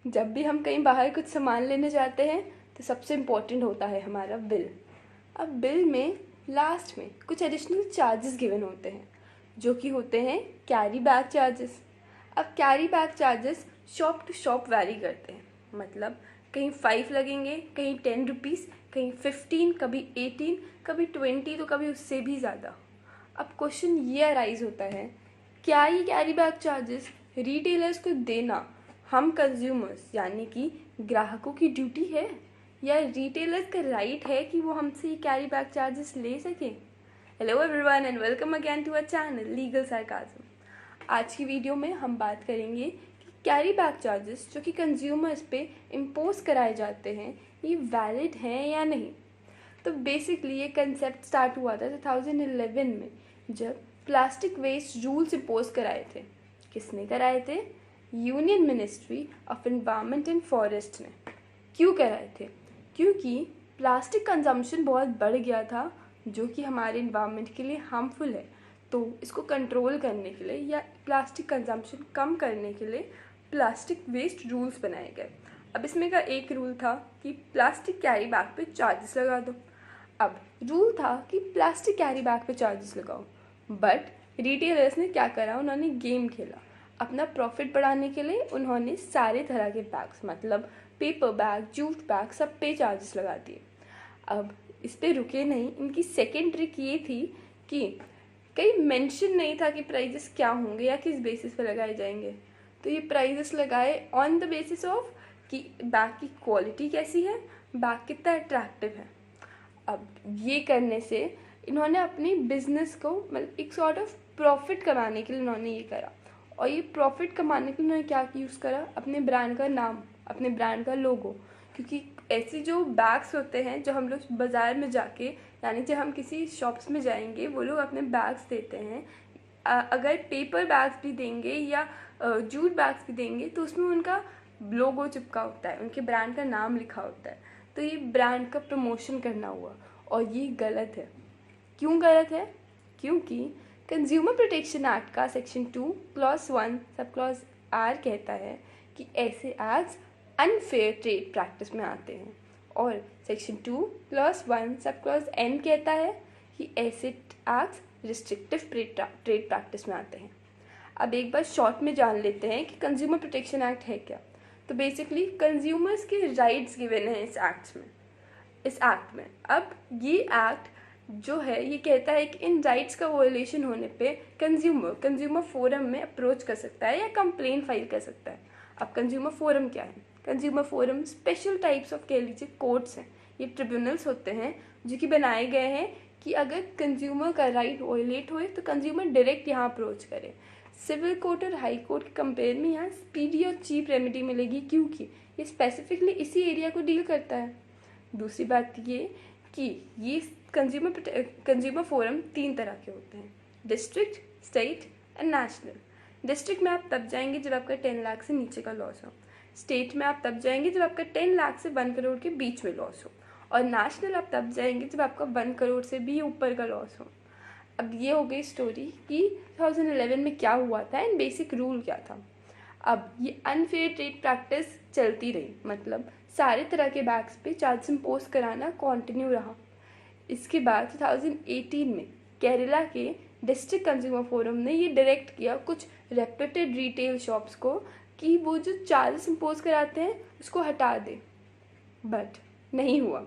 जब भी हम कहीं बाहर कुछ सामान लेने जाते हैं तो सबसे इम्पोर्टेंट होता है हमारा बिल। अब बिल में लास्ट में कुछ एडिशनल चार्जेस गिवन होते हैं जो कि होते हैं कैरी बैग चार्जेस। अब carry bag charges shop to shop vary करते हैं, मतलब कहीं 5 लगेंगे, कहीं 10 रुपीज़, कहीं 15, कभी 18, कभी 20, तो कभी उससे भी ज़्यादा। अब क्वेश्चन ये अराइज होता है, क्या ये कैरी बैग चार्जेस रिटेलर्स को देना हम कंज्यूमर्स यानी कि ग्राहकों की ड्यूटी है, या रिटेलर्स का राइट है कि वो हमसे ये कैरी बैग चार्जेस ले सकें? Hello everyone and welcome again to our channel legal sarcasm. आज की वीडियो में हम बात करेंगे कि कैरी बैग चार्जेस जो कि कंज्यूमर्स पे इम्पोज कराए जाते हैं ये वैलिड हैं या नहीं। तो बेसिकली ये कंसेप्ट स्टार्ट हुआ था 2011 में, जब प्लास्टिक वेस्ट रूल्स इम्पोज कराए थे। किसने कराए थे? Union ministry of environment and forest ने। क्यों कराए थे? क्योंकि प्लास्टिक कंजम्पशन बहुत बढ़ गया था जो कि हमारे इन्वायरमेंट के लिए हार्मफुल है। तो इसको कंट्रोल करने के लिए या प्लास्टिक कंजम्पशन कम करने के लिए प्लास्टिक वेस्ट रूल्स बनाए गए। अब इसमें का एक रूल था कि प्लास्टिक कैरी बैग पे चार्जेस लगा दो। अब रूल था कि प्लास्टिक कैरी बैग पे चार्जेस लगाओ, बट रिटेलर्स ने क्या करा, उन्होंने गेम खेला। अपना प्रॉफिट बढ़ाने के लिए उन्होंने सारे तरह के बैग्स, मतलब पेपर बैग, जूट बैग, सब पे चार्जेस लगा दिए। अब इस पे रुके नहीं, इनकी सेकेंड ट्रिक ये थी कि कहीं मेंशन नहीं था कि प्राइजेस क्या होंगे या किस बेसिस पे लगाए जाएंगे। तो ये प्राइजेस लगाए ऑन द बेसिस ऑफ कि बैग की क्वालिटी कैसी है, बैग कितना अट्रैक्टिव है। अब ये करने से इन्होंने अपनी बिजनेस को मतलब एक सॉर्ट ऑफ प्रॉफिट कमाने के लिए इन्होंने ये करा। और ये प्रॉफिट कमाने के लिए उन्होंने क्या यूज़ करा? अपने ब्रांड का नाम, अपने ब्रांड का लोगो। क्योंकि ऐसे जो बैग्स होते हैं जो हम लोग बाज़ार में जाके, यानी जब हम किसी शॉप्स में जाएंगे वो लोग अपने बैग्स देते हैं, अगर पेपर बैग्स भी देंगे या जूट बैग्स भी देंगे तो उसमें उनका लोगो चिपका होता है, उनके ब्रांड का नाम लिखा होता है। तो ये ब्रांड का प्रमोशन करना हुआ और ये गलत है। क्यों गलत है? क्योंकि कंज्यूमर प्रोटेक्शन एक्ट का section 2 clause 1 sub clause are कहता है कि ऐसे एक्ट्स अनफेयर ट्रेड प्रैक्टिस में आते हैं, और section 2 clause 1 sub clause N कहता है कि ऐसे एक्ट्स रिस्ट्रिक्टिव ट्रेड प्रैक्टिस में आते हैं। अब एक बार शॉर्ट में जान लेते हैं कि कंज्यूमर प्रोटेक्शन एक्ट है क्या। तो बेसिकली कंज्यूमर्स के राइट्स गिवन हैं इस एक्ट में। अब ये एक्ट जो है ये कहता है कि इन राइट्स का वॉयलेशन होने पे कंज्यूमर फोरम में अप्रोच कर सकता है या कंप्लेंट फाइल कर सकता है। अब कंज्यूमर फोरम क्या है? Consumer forum special types of कह लीजिए कोर्ट्स हैं, ये ट्रिब्यूनल्स होते हैं जो कि बनाए गए हैं कि अगर कंज्यूमर का राइट वॉयलेट होए तो कंज्यूमर डायरेक्ट यहाँ अप्रोच करे। सिविल कोर्ट और हाई कोर्ट के कंपेयर में यहाँ स्पीडी और चीप रेमेडी मिलेगी क्योंकि ये स्पेसिफिकली इसी एरिया को डील करता है। दूसरी बात ये कि ये कंज्यूमर फोरम 3 तरह के होते हैं: district, state and national. District में आप तब जाएंगे जब आपका 10 लाख से नीचे का लॉस हो। स्टेट में आप तब जाएंगे जब आपका 10 लाख से 1 करोड़ के बीच में लॉस हो। और नेशनल आप तब जाएंगे जब आपका 1 करोड़ से भी ऊपर का लॉस हो। अब ये हो गई स्टोरी कि 2011 में क्या हुआ था एंड बेसिक रूल क्या था। अब ये अनफेयर ट्रेड प्रैक्टिस चलती रही, मतलब सारे तरह के बैग्स पे चार्ज इम्पोज कराना कॉन्टिन्यू रहा। इसके बाद 2018 में केरला के डिस्ट्रिक्ट कंज्यूमर फोरम ने ये डायरेक्ट किया कुछ रेप्यूटेड रिटेल शॉप्स को कि वो जो चार्जेस इम्पोज कराते हैं उसको हटा दे, बट नहीं हुआ।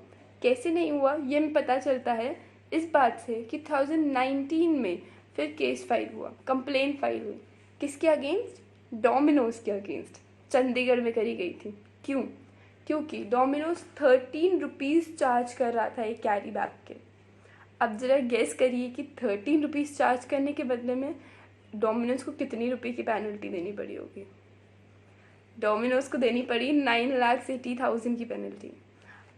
कैसे नहीं हुआ ये हमें पता चलता है इस बात से कि 2019 में फिर केस फाइल हुआ, कंप्लेंट फाइल हुई। किसके अगेंस्ट? डोमिनोज के अगेंस्ट। चंडीगढ़ में करी गई थी। क्यों? क्योंकि डोमिनोज 13 रुपीज़ चार्ज कर रहा था एक कैरी बैग के। अब ज़रा गेस करिए कि 13 रुपीज़ चार्ज करने के बदले में डोमिनोज को कितनी रुपए की पेनल्टी देनी पड़ी होगी? डोमिनोज को देनी पड़ी 9,80,000 की पेनल्टी।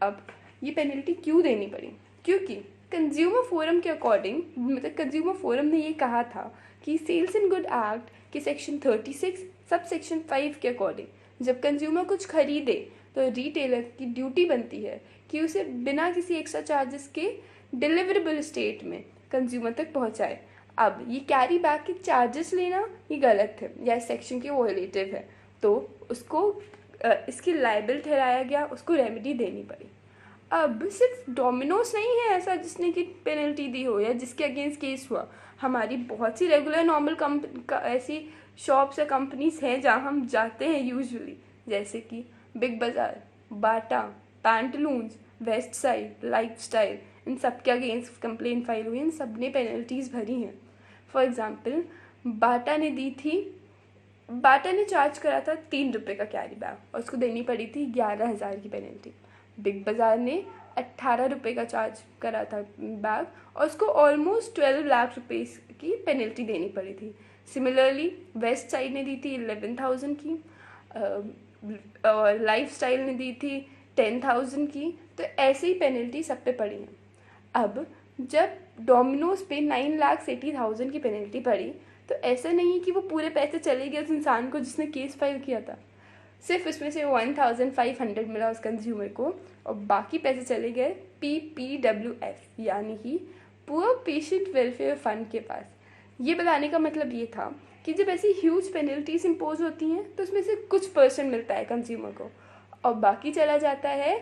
अब ये पेनल्टी क्यों देनी पड़ी? क्योंकि कंज्यूमर फोरम के अकॉर्डिंग, मतलब कंज्यूमर फोरम ने ये कहा था कि सेल्स एंड गुड एक्ट के सेक्शन 36 सब सेक्शन 5 के अकॉर्डिंग जब कंज्यूमर कुछ खरीदे तो रिटेलर की ड्यूटी बनती है कि उसे बिना किसी एक्स्ट्रा चार्जेस के डिलीवरेबल स्टेट में कंज्यूमर तक पहुंचाए। अब ये कैरी बैग के चार्जेस लेना ये गलत है या इस सेक्शन के वॉयलेटिव है, तो उसको इसकी लायबल ठहराया गया, उसको रेमेडी देनी पड़ी। अब सिर्फ डोमिनोज नहीं है ऐसा जिसने कि पेनल्टी दी हो या जिसके अगेंस्ट केस हुआ, हमारी बहुत सी रेगुलर नॉर्मल ऐसी शॉप्स या कंपनीज हैं जहाँ हम जाते हैं यूजुअली, जैसे कि बिग बाज़ार, बाटा, पैंटलून्स, वेस्ट साइड, लाइफस्टाइल, इन सब के अगेंस्ट कंप्लेन फाइल हुई, इन सब ने पेनल्टीज़ भरी हैं। फॉर एग्ज़ाम्पल बाटा ने चार्ज करा था 3 रुपये का कैरी बैग और उसको देनी पड़ी थी 11,000 की पेनल्टी। बिग बाज़ार ने 18 रुपये का चार्ज करा था बैग और उसको ऑलमोस्ट 12 लाख रुपीज़ की पेनल्टी देनी पड़ी थी। सिमिलरली वेस्ट साइड ने दी थी 11,000 की और लाइफस्टाइल ने दी थी 10,000 की। तो ऐसे ही पेनल्टी सब पे पड़ी है। अब जब डोमिनोज पे 9,80,000 की पेनल्टी पड़ी तो ऐसा नहीं कि वो पूरे पैसे चले गए उस इंसान को जिसने केस फाइल किया था, सिर्फ उसमें से 1,500 मिला उस कंज्यूमर को और बाकी पैसे चले गए PPWF यानी कि पुअर पेशेंट वेलफेयर फंड के पास। ये बताने का मतलब ये था कि जब ऐसी ह्यूज पेनल्टीज इम्पोज होती हैं तो उसमें से कुछ % मिलता है कंज्यूमर को और बाकी चला जाता है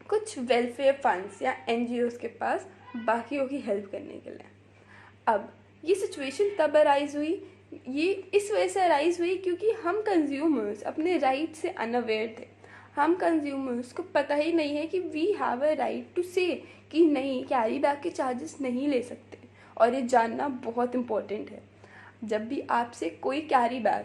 कुछ वेलफेयर फंड्स या NGOs के पास बाकियों की हेल्प करने के लिए। अब ये सिचुएशन तब अराइज हुई, ये इस वजह से अराइज हुई क्योंकि हम कंज्यूमर्स अपने राइट से अनअवेयर थे। हम कंज्यूमर्स को पता ही नहीं है कि we have a right to say कि नहीं, कैरी बैग के चार्जेस नहीं ले सकते, और ये जानना बहुत इम्पोर्टेंट है। जब भी आपसे कोई carry bag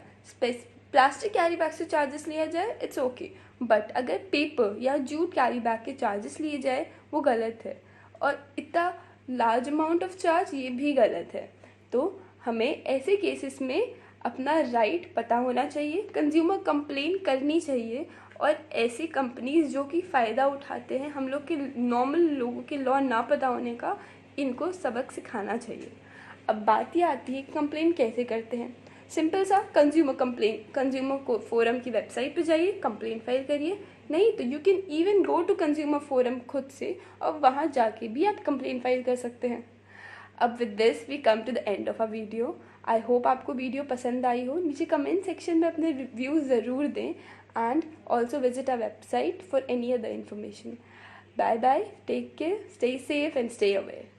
plastic carry bag से चार्जेस लिया जाए इट्स ओके, बट अगर पेपर या जूट कैरी बैग के चार्जेस लिए जाए वो गलत है, और इतना लार्ज अमाउंट ऑफ चार्ज ये भी गलत है। तो हमें ऐसे केसेस में अपना राइट पता होना चाहिए, कंज्यूमर कंप्लेन करनी चाहिए, और ऐसी कंपनीज जो कि फ़ायदा उठाते हैं हम लोग के नॉर्मल लोगों के लॉ ना पता होने का, इनको सबक सिखाना चाहिए। अब बात ये आती है कि कंप्लेन कैसे करते हैं। सिंपल सा कंज्यूमर को फोरम की वेबसाइट पे जाइए, कंप्लेन फाइल करिए। नहीं तो you can even go to consumer forum खुद से और वहाँ जाके भी आप कंप्लेन फाइल कर सकते हैं। अब with this we come to the end of a video. I hope आपको वीडियो पसंद आई हो। नीचे कमेंट सेक्शन में अपने रिव्यूज़ ज़रूर दें and also visit our website for any other information. Bye bye, take care, stay safe and stay aware.